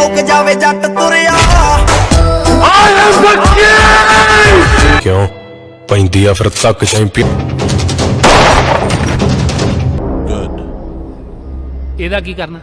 मुक जावे जट तुरिया क्यों पैंदी आ फिर तक चैंपियन ਇਹਦਾ ਕੀ ਕਰਨਾ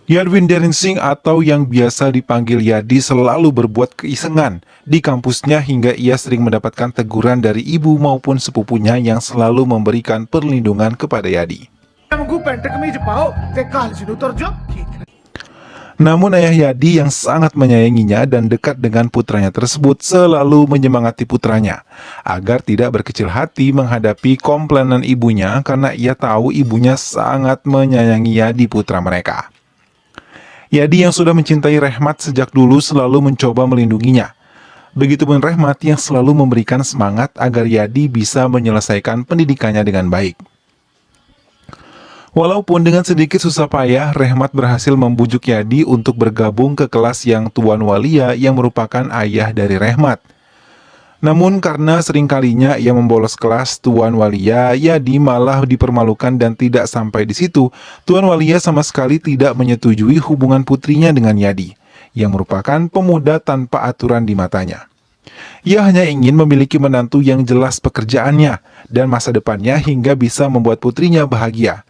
Yadwin Derinsing atau yang biasa dipanggil Yadi selalu berbuat keisengan di kampusnya hingga ia sering mendapatkan teguran dari ibu maupun sepupunya yang selalu memberikan perlindungan kepada Yadi. Namun ayah Yadi yang sangat menyayanginya dan dekat dengan putranya tersebut selalu menyemangati putranya agar tidak berkecil hati menghadapi komplainan ibunya karena ia tahu ibunya sangat menyayangi Yadi putra mereka. Yadi yang sudah mencintai Rehmat sejak dulu selalu mencoba melindunginya. Begitupun Rehmat yang selalu memberikan semangat agar Yadi bisa menyelesaikan pendidikannya dengan baik. Walaupun dengan sedikit susah payah, Rehmat berhasil membujuk Yadi untuk bergabung ke kelas yang Tuan Walia yang merupakan ayah dari Rehmat. Namun karena seringkalinya ia membolos kelas Tuan Walia, Yadi malah dipermalukan dan tidak sampai di situ. Tuan Walia sama sekali tidak menyetujui hubungan putrinya dengan Yadi, yang merupakan pemuda tanpa aturan di matanya. Ia hanya ingin memiliki menantu yang jelas pekerjaannya dan masa depannya hingga bisa membuat putrinya bahagia.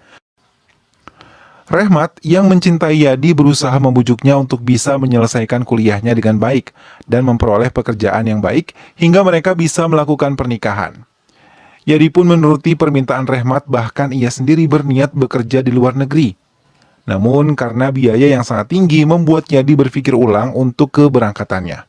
Rehmat yang mencintai Yadi berusaha membujuknya untuk bisa menyelesaikan kuliahnya dengan baik dan memperoleh pekerjaan yang baik hingga mereka bisa melakukan pernikahan. Yadi pun menuruti permintaan Rehmat, bahkan ia sendiri berniat bekerja di luar negeri. Namun karena biaya yang sangat tinggi membuat Yadi berpikir ulang untuk keberangkatannya.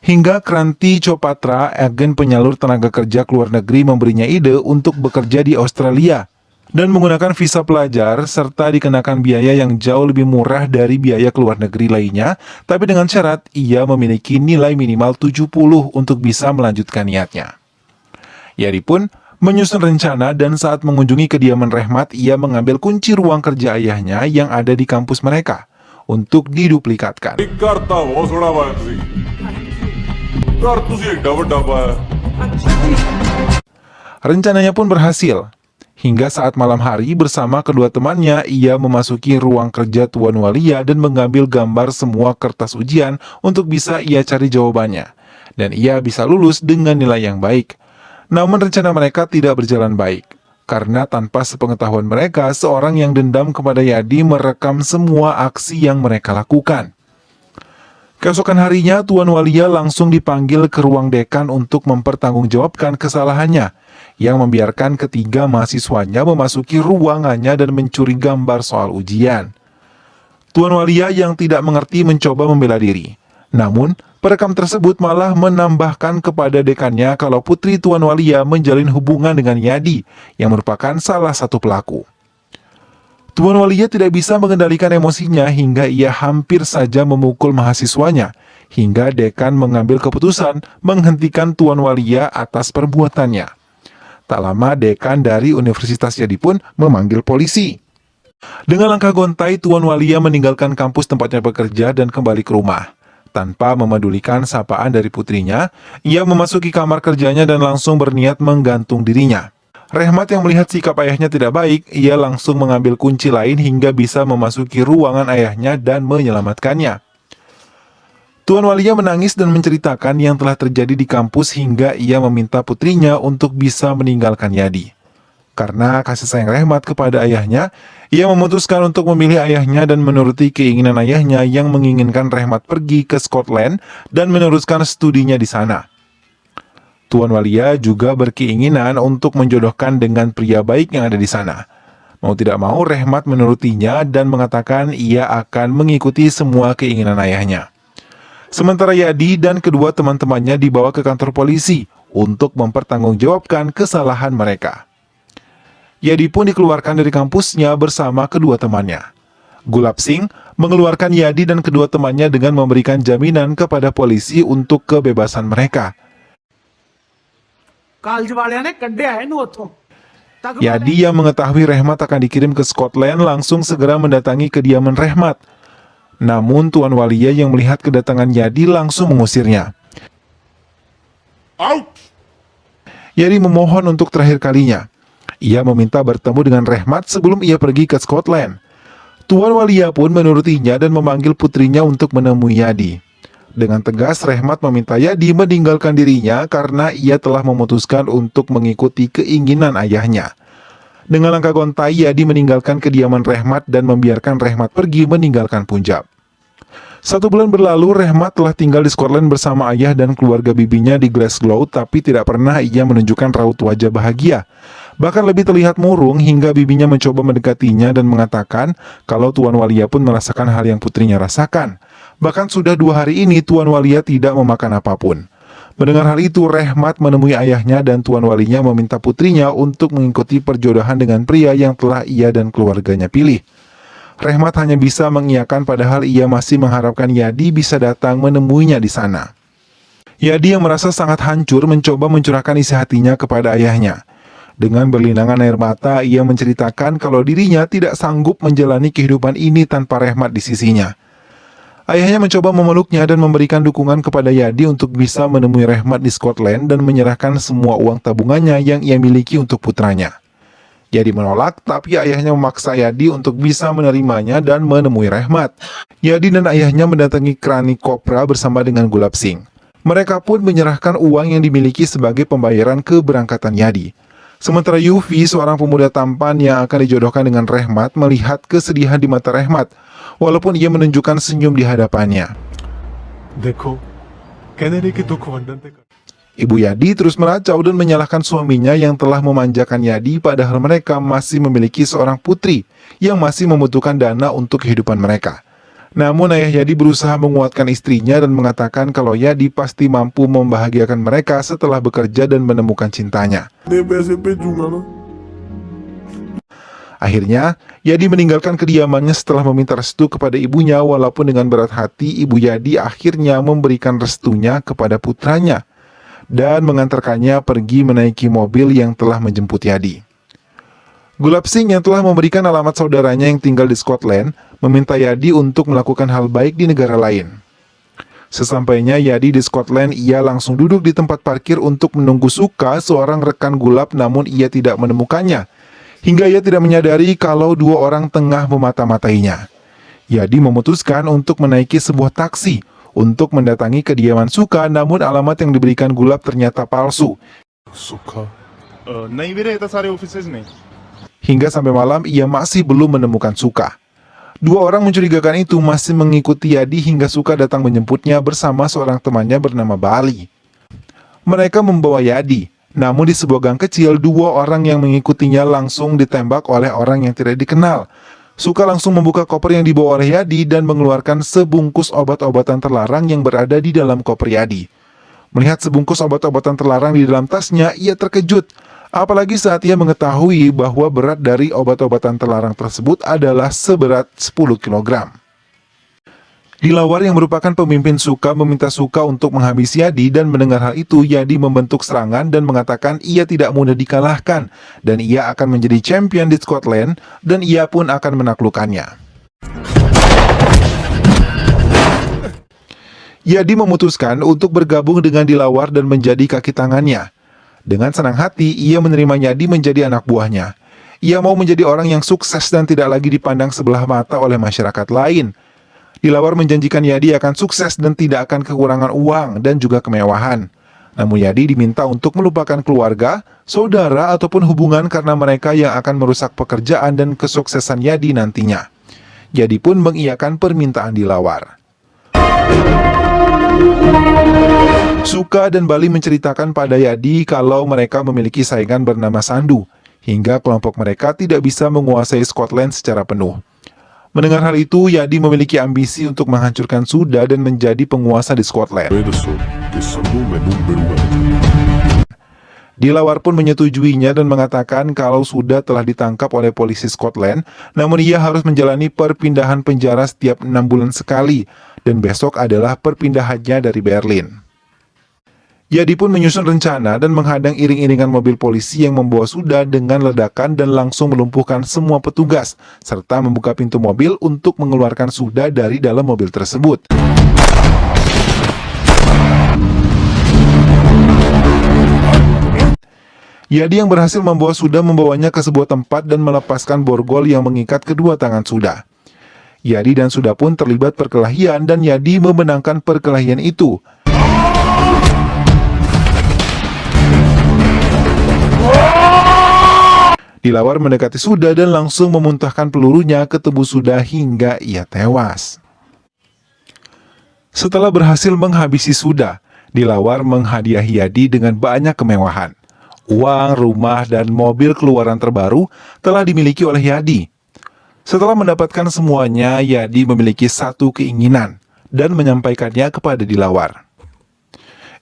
Hingga Kranti Chopatra, agen penyalur tenaga kerja ke luar negeri, memberinya ide untuk bekerja di Australia dan menggunakan visa pelajar serta dikenakan biaya yang jauh lebih murah dari biaya ke luar negeri lainnya, tapi dengan syarat ia memiliki nilai minimal 70 untuk bisa melanjutkan niatnya. Yadi pun menyusun rencana dan saat mengunjungi kediaman Rehmat, ia mengambil kunci ruang kerja ayahnya yang ada di kampus mereka untuk diduplikatkan. Rencananya pun berhasil. Hingga saat malam hari bersama kedua temannya, ia memasuki ruang kerja Tuan Walia dan mengambil gambar semua kertas ujian untuk bisa ia cari jawabannya. Dan ia bisa lulus dengan nilai yang baik. Namun rencana mereka tidak berjalan baik. Karena tanpa sepengetahuan mereka, seorang yang dendam kepada Yadi merekam semua aksi yang mereka lakukan. Keesokan harinya, Tuan Walia langsung dipanggil ke ruang dekan untuk mempertanggungjawabkan kesalahannya, yang membiarkan ketiga mahasiswanya memasuki ruangannya dan mencuri gambar soal ujian. Tuan Walia yang tidak mengerti mencoba membela diri. Namun, perekam tersebut malah menambahkan kepada dekannya kalau putri Tuan Walia menjalin hubungan dengan Yadi, yang merupakan salah satu pelaku. Tuan Walia tidak bisa mengendalikan emosinya hingga ia hampir saja memukul mahasiswanya, hingga dekan mengambil keputusan menghentikan Tuan Walia atas perbuatannya. Tak lama dekan dari Universitas Yadi pun memanggil polisi. Dengan langkah gontai, Tuan Walia meninggalkan kampus tempatnya bekerja dan kembali ke rumah. Tanpa memedulikan sapaan dari putrinya, ia memasuki kamar kerjanya dan langsung berniat menggantung dirinya. Rehmat yang melihat sikap ayahnya tidak baik, ia langsung mengambil kunci lain hingga bisa memasuki ruangan ayahnya dan menyelamatkannya. Tuan Walia menangis dan menceritakan yang telah terjadi di kampus hingga ia meminta putrinya untuk bisa meninggalkan Yadi. Karena kasih sayang Rehmat kepada ayahnya, ia memutuskan untuk memilih ayahnya dan menuruti keinginan ayahnya yang menginginkan Rehmat pergi ke Scotland dan meneruskan studinya di sana. Tuan Walia juga berkeinginan untuk menjodohkan dengan pria baik yang ada di sana. Mau tidak mau, Rehmat menurutinya dan mengatakan ia akan mengikuti semua keinginan ayahnya. Sementara Yadi dan kedua teman-temannya dibawa ke kantor polisi untuk mempertanggungjawabkan kesalahan mereka. Yadi pun dikeluarkan dari kampusnya bersama kedua temannya. Gulab Singh mengeluarkan Yadi dan kedua temannya dengan memberikan jaminan kepada polisi untuk kebebasan mereka. Yadi yang mengetahui Rehmat akan dikirim ke Scotland langsung segera mendatangi kediaman Rehmat. Namun Tuan Walia yang melihat kedatangan Yadi langsung mengusirnya. Yadi memohon untuk terakhir kalinya. Ia meminta bertemu dengan Rehmat sebelum ia pergi ke Scotland. Tuan Walia pun menurutinya dan memanggil putrinya untuk menemui Yadi. Dengan tegas, Rehmat meminta Yadi meninggalkan dirinya karena ia telah memutuskan untuk mengikuti keinginan ayahnya. Dengan langkah gontai, Yadi meninggalkan kediaman Rehmat dan membiarkan Rehmat pergi meninggalkan Punjab. 1 bulan berlalu, Rehmat telah tinggal di Scotland bersama ayah dan keluarga bibinya di Glasgow, tapi tidak pernah ia menunjukkan raut wajah bahagia. Bahkan lebih terlihat murung hingga bibinya mencoba mendekatinya dan mengatakan kalau Tuan Walia pun merasakan hal yang putrinya rasakan. Bahkan sudah 2 hari ini Tuan Walia tidak memakan apapun. Mendengar hal itu, Rehmat menemui ayahnya dan Tuan Walinya meminta putrinya untuk mengikuti perjodohan dengan pria yang telah ia dan keluarganya pilih. Rehmat hanya bisa mengiyakan padahal ia masih mengharapkan Yadi bisa datang menemuinya di sana. Yadi yang merasa sangat hancur mencoba mencurahkan isi hatinya kepada ayahnya. Dengan berlinangan air mata, ia menceritakan kalau dirinya tidak sanggup menjalani kehidupan ini tanpa Rehmat di sisinya. Ayahnya mencoba memeluknya dan memberikan dukungan kepada Yadi untuk bisa menemui Rehmat di Scotland dan menyerahkan semua uang tabungannya yang ia miliki untuk putranya. Yadi menolak, tapi ayahnya memaksa Yadi untuk bisa menerimanya dan menemui Rehmat. Yadi dan ayahnya mendatangi Krani Kopra bersama dengan Gulab Singh. Mereka pun menyerahkan uang yang dimiliki sebagai pembayaran keberangkatan Yadi. Sementara Yufi, seorang pemuda tampan yang akan dijodohkan dengan Rehmat, melihat kesedihan di mata Rehmat, walaupun ia menunjukkan senyum di hadapannya. Ibu Yadi terus meracau dan menyalahkan suaminya yang telah memanjakan Yadi padahal mereka masih memiliki seorang putri yang masih membutuhkan dana untuk kehidupan mereka. Namun ayah Yadi berusaha menguatkan istrinya dan mengatakan kalau Yadi pasti mampu membahagiakan mereka setelah bekerja dan menemukan cintanya. Akhirnya, Yadi meninggalkan kediamannya setelah meminta restu kepada ibunya walaupun dengan berat hati Ibu Yadi akhirnya memberikan restunya kepada putranya dan mengantarkannya pergi menaiki mobil yang telah menjemput Yadi. Gulab Singh yang telah memberikan alamat saudaranya yang tinggal di Scotland meminta Yadi untuk melakukan hal baik di negara lain. Sesampainya Yadi di Scotland, ia langsung duduk di tempat parkir untuk menunggu Suka, seorang rekan Gulab, namun ia tidak menemukannya. Hingga ia tidak menyadari kalau 2 orang tengah memata-matainya. Yadi memutuskan untuk menaiki sebuah taksi untuk mendatangi kediaman Suka, namun alamat yang diberikan Gulab ternyata palsu. Hingga sampai malam ia masih belum menemukan Suka. 2 orang mencurigakan itu masih mengikuti Yadi hingga Suka datang menjemputnya bersama seorang temannya bernama Bali. Mereka membawa Yadi, namun di sebuah gang kecil 2 orang yang mengikutinya langsung ditembak oleh orang yang tidak dikenal. Suka langsung membuka koper yang dibawa oleh Yadi dan mengeluarkan sebungkus obat-obatan terlarang yang berada di dalam koper Yadi. Melihat sebungkus obat-obatan terlarang di dalam tasnya, ia terkejut. Apalagi saat ia mengetahui bahwa berat dari obat-obatan terlarang tersebut adalah seberat 10 kg. Dilawar yang merupakan pemimpin Suka meminta Suka untuk menghabisi Yadi dan mendengar hal itu, Yadi membentuk serangan dan mengatakan ia tidak mudah dikalahkan dan ia akan menjadi champion di Scotland dan ia pun akan menaklukkannya. Yadi memutuskan untuk bergabung dengan Dilawar dan menjadi kaki tangannya. Dengan senang hati, ia menerima Yadi menjadi anak buahnya. Ia mau menjadi orang yang sukses dan tidak lagi dipandang sebelah mata oleh masyarakat lain. Dilawar menjanjikan Yadi akan sukses dan tidak akan kekurangan uang dan juga kemewahan. Namun Yadi diminta untuk melupakan keluarga, saudara, ataupun hubungan karena mereka yang akan merusak pekerjaan dan kesuksesan Yadi nantinya. Yadi pun mengiyakan permintaan Dilawar. Suka dan Bali menceritakan pada Yadi kalau mereka memiliki saingan bernama Sandu, hingga kelompok mereka tidak bisa menguasai Scotland secara penuh. Mendengar hal itu, Yadi memiliki ambisi untuk menghancurkan Suda dan menjadi penguasa di Scotland. Dilawar pun menyetujuinya dan mengatakan kalau Suda telah ditangkap oleh polisi Scotland, namun ia harus menjalani perpindahan penjara setiap 6 bulan sekali, dan besok adalah perpindahannya dari Berlin. Yadi pun menyusun rencana dan menghadang iring-iringan mobil polisi yang membawa Suda dengan ledakan dan langsung melumpuhkan semua petugas, serta membuka pintu mobil untuk mengeluarkan Suda dari dalam mobil tersebut. Yadi yang berhasil membawa Suda membawanya ke sebuah tempat dan melepaskan borgol yang mengikat kedua tangan Suda. Yadi dan Suda pun terlibat perkelahian dan Yadi memenangkan perkelahian itu. Dilawar mendekati Suda dan langsung memuntahkan pelurunya ke tubuh Suda hingga ia tewas. Setelah berhasil menghabisi Suda, Dilawar menghadiahi Yadi dengan banyak kemewahan. Uang, rumah, dan mobil keluaran terbaru telah dimiliki oleh Yadi. Setelah mendapatkan semuanya, Yadi memiliki satu keinginan dan menyampaikannya kepada Dilawar.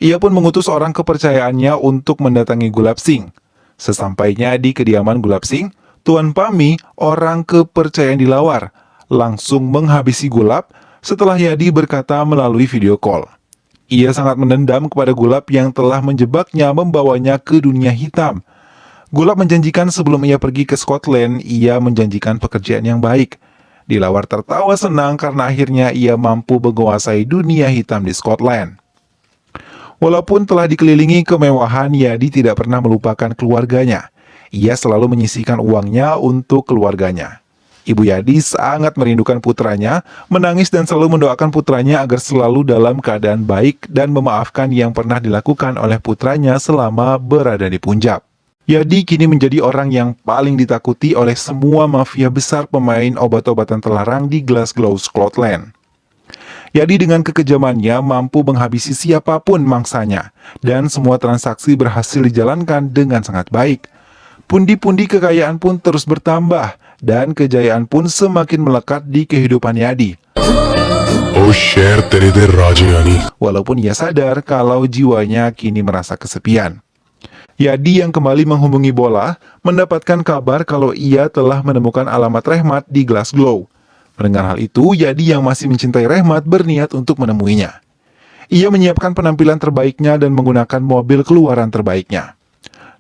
Ia pun mengutus orang kepercayaannya untuk mendatangi Gulab Singh. Sesampainya di kediaman Gulab Singh, Tuan Pami, orang kepercayaan Dilawar, langsung menghabisi Gulab setelah Yadi berkata melalui video call. Ia sangat mendendam kepada Gulab yang telah menjebaknya membawanya ke dunia hitam. Gulab menjanjikan sebelum ia pergi ke Scotland, ia menjanjikan pekerjaan yang baik. Dilawar tertawa senang karena akhirnya ia mampu menguasai dunia hitam di Scotland. Walaupun telah dikelilingi kemewahan, Yadi tidak pernah melupakan keluarganya. Ia selalu menyisihkan uangnya untuk keluarganya. Ibu Yadi sangat merindukan putranya, menangis dan selalu mendoakan putranya agar selalu dalam keadaan baik dan memaafkan yang pernah dilakukan oleh putranya selama berada di Punjab. Yadi kini menjadi orang yang paling ditakuti oleh semua mafia besar pemain obat-obatan terlarang di Glasgow, Scotland. Yadi dengan kekejamannya mampu menghabisi siapapun mangsanya, dan semua transaksi berhasil dijalankan dengan sangat baik. Pundi-pundi kekayaan pun terus bertambah, dan kejayaan pun semakin melekat di kehidupan Yadi. Oh share tere de Rajayani. Walaupun ia sadar kalau jiwanya kini merasa kesepian. Yadi yang kembali menghubungi Bola, mendapatkan kabar kalau ia telah menemukan alamat Rehmat di Glasgow. Mendengar hal itu, Yadi yang masih mencintai Rehmat berniat untuk menemuinya. Ia menyiapkan penampilan terbaiknya dan menggunakan mobil keluaran terbaiknya.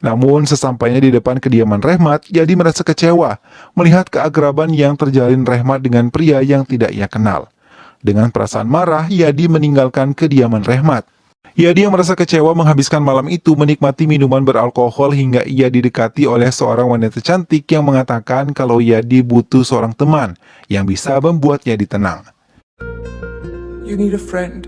Namun, sesampainya di depan kediaman Rehmat, Yadi merasa kecewa melihat keakraban yang terjalin Rehmat dengan pria yang tidak ia kenal. Dengan perasaan marah, Yadi meninggalkan kediaman Rehmat. Yadi yang merasa kecewa menghabiskan malam itu menikmati minuman beralkohol hingga ia didekati oleh seorang wanita cantik yang mengatakan kalau Yadi butuh seorang teman yang bisa membuat Yadi tenang. You need a friend.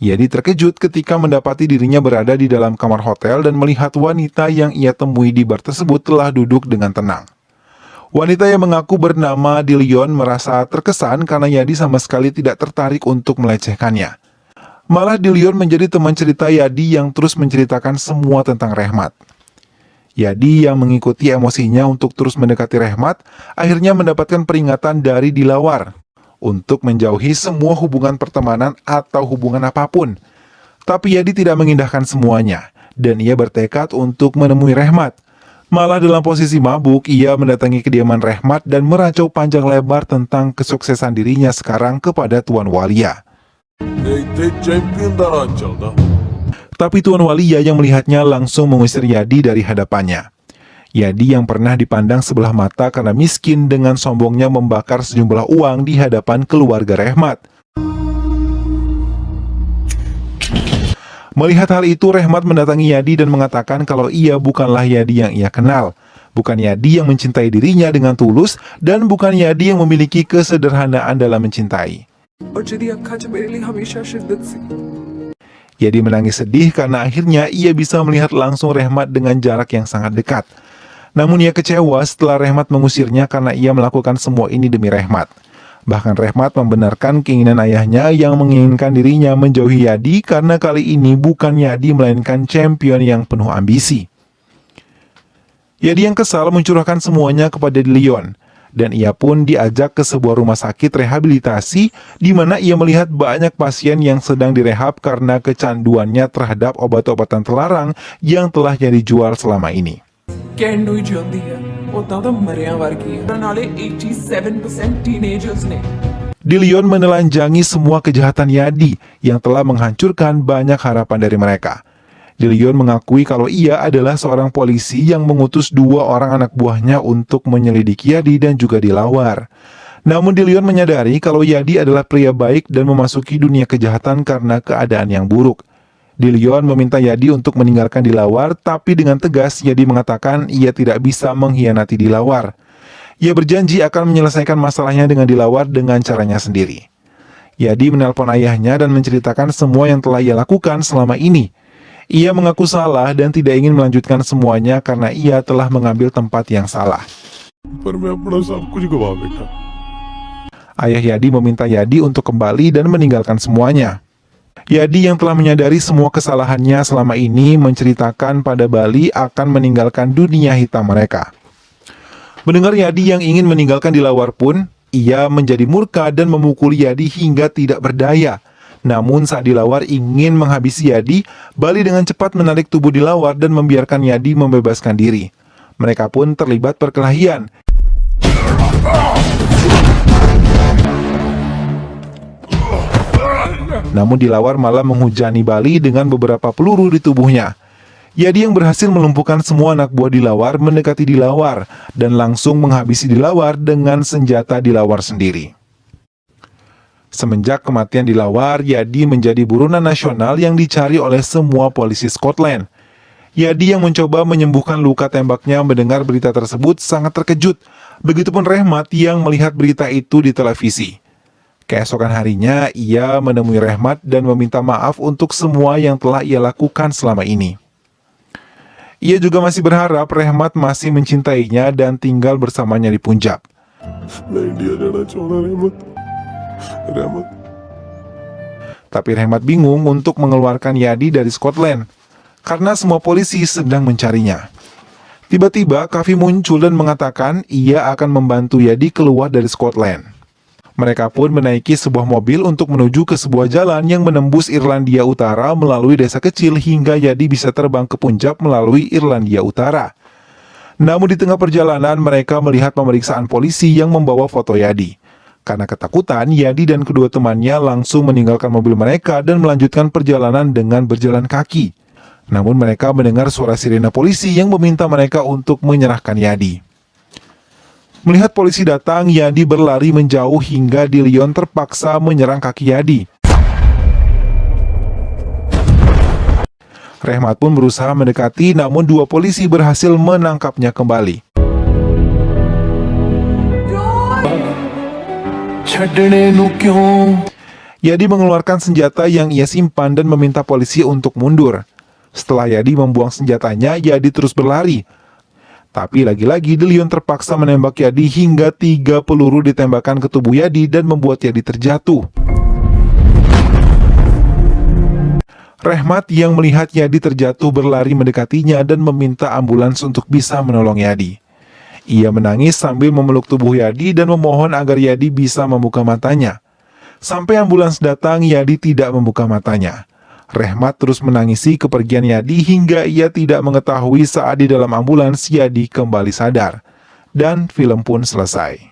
Yadi terkejut ketika mendapati dirinya berada di dalam kamar hotel dan melihat wanita yang ia temui di bar tersebut telah duduk dengan tenang. Wanita yang mengaku bernama Dillion merasa terkesan karena Yadi sama sekali tidak tertarik untuk melecehkannya. Malah Dillion menjadi teman cerita Yadi yang terus menceritakan semua tentang Rehmat. Yadi yang mengikuti emosinya untuk terus mendekati Rehmat, akhirnya mendapatkan peringatan dari Dilawar untuk menjauhi semua hubungan pertemanan atau hubungan apapun. Tapi Yadi tidak mengindahkan semuanya, dan ia bertekad untuk menemui Rehmat. Malah dalam posisi mabuk, ia mendatangi kediaman Rehmat dan meracau panjang lebar tentang kesuksesan dirinya sekarang kepada Tuan Walia. Tapi Tuan Walia yang melihatnya langsung mengusir Yadi dari hadapannya. Yadi yang pernah dipandang sebelah mata karena miskin dengan sombongnya membakar sejumlah uang di hadapan keluarga Rehmat. Melihat hal itu, Rehmat mendatangi Yadi dan mengatakan kalau ia bukanlah Yadi yang ia kenal. Bukan Yadi yang mencintai dirinya dengan tulus, dan bukan Yadi yang memiliki kesederhanaan dalam mencintai. Yadi menangis sedih karena akhirnya ia bisa melihat langsung Rehmat dengan jarak yang sangat dekat. Namun ia kecewa setelah Rehmat mengusirnya karena ia melakukan semua ini demi Rehmat. Bahkan Rehmat membenarkan keinginan ayahnya yang menginginkan dirinya menjauhi Yadi karena kali ini bukan Yadi melainkan champion yang penuh ambisi. Yadi yang kesal mencurahkan semuanya kepada Dillion. Dan ia pun diajak ke sebuah rumah sakit rehabilitasi di mana ia melihat banyak pasien yang sedang direhab karena kecanduannya terhadap obat-obatan terlarang yang telah Yadi jual selama ini. ਕੈਂਡੂ ਹੀ ਜਿਉਂਦੀ ਹੈ ਉਦਾਂ ਤਾਂ ਮਰਿਆਂ ਵਰਗੀ ਹੈ ਨਾਲੇ 87% teenagers ਨੇ Dillion menelanjangi semua kejahatan Yadi yang telah menghancurkan banyak harapan dari mereka. Dillion mengakui kalau ia adalah seorang polisi yang mengutus 2 orang anak buahnya untuk menyelidiki Yadi dan juga Dilawar. Namun Dillion menyadari kalau Yadi adalah pria baik dan memasuki dunia kejahatan karena keadaan yang buruk. Dilion meminta Yadi untuk meninggalkan Dilawar, tapi dengan tegas Yadi mengatakan ia tidak bisa mengkhianati Dilawar. Ia berjanji akan menyelesaikan masalahnya dengan Dilawar dengan caranya sendiri. Yadi menelpon ayahnya dan menceritakan semua yang telah ia lakukan selama ini. Ia mengaku salah dan tidak ingin melanjutkan semuanya karena ia telah mengambil tempat yang salah. पर मैं अपना सब कुछ गवा बैठा। Ayah Yadi meminta Yadi untuk kembali dan meninggalkan semuanya. Yadi yang telah menyadari semua kesalahannya selama ini menceritakan pada Bali akan meninggalkan dunia hitam mereka. Mendengar Yadi yang ingin meninggalkan Dilawar pun, ia menjadi murka dan memukuli Yadi hingga tidak berdaya. Namun saat Dilawar ingin menghabisi Yadi, Bali dengan cepat menarik tubuh Dilawar dan membiarkan Yadi membebaskan diri. Mereka pun terlibat perkelahian. Namun Dilawar malah menghujani Bali dengan beberapa peluru di tubuhnya. Yadi yang berhasil melumpuhkan semua anak buah Dilawar mendekati Dilawar dan langsung menghabisi Dilawar dengan senjata Dilawar sendiri. Semenjak kematian Dilawar, Yadi menjadi buronan nasional yang dicari oleh semua polisi Scotland. Yadi yang mencoba menyembuhkan luka tembaknya mendengar berita tersebut sangat terkejut. Begitupun Rehmat yang melihat berita itu di televisi. Keesokan harinya, ia menemui Rehmat dan meminta maaf untuk semua yang telah ia lakukan selama ini. Ia juga masih berharap Rehmat masih mencintainya dan tinggal bersamanya di Punjab. मैं इंडिया जाना चाहता रहमत रहमत। Tapi Rehmat bingung untuk mengeluarkan Yadi dari Scotland, karena semua polisi sedang mencarinya. Tiba-tiba, Kavi muncul dan mengatakan ia akan membantu Yadi keluar dari Scotland. Mereka pun menaiki sebuah mobil untuk menuju ke sebuah jalan yang menembus Irlandia Utara melalui desa kecil hingga Yadi bisa terbang ke Punjab melalui Irlandia Utara. Namun di tengah perjalanan mereka melihat pemeriksaan polisi yang membawa foto Yadi. Karena ketakutan, Yadi dan kedua temannya langsung meninggalkan mobil mereka dan melanjutkan perjalanan dengan berjalan kaki. Namun mereka mendengar suara sirena polisi yang meminta mereka untuk menyerahkan Yadi. Melihat polisi datang, Yadi berlari menjauh hingga Dilion terpaksa menyerang kaki Yadi. Rehmat pun berusaha mendekati, namun dua polisi berhasil menangkapnya kembali. Yadi mengeluarkan senjata yang ia simpan dan meminta polisi untuk mundur. Setelah Yadi membuang senjatanya, Yadi terus berlari. Tapi lagi-lagi Dilion terpaksa menembak Yadi hingga 3 peluru ditembakkan ke tubuh Yadi dan membuat Yadi terjatuh. Rehmat yang melihat Yadi terjatuh berlari mendekatinya dan meminta ambulans untuk bisa menolong Yadi. Ia menangis sambil memeluk tubuh Yadi dan memohon agar Yadi bisa membuka matanya. Sampai ambulans datang, Yadi tidak membuka matanya. Rehmat terus menangisi kepergian Yadi hingga ia tidak mengetahui saat di dalam ambulans Yadi kembali sadar. Dan film pun selesai.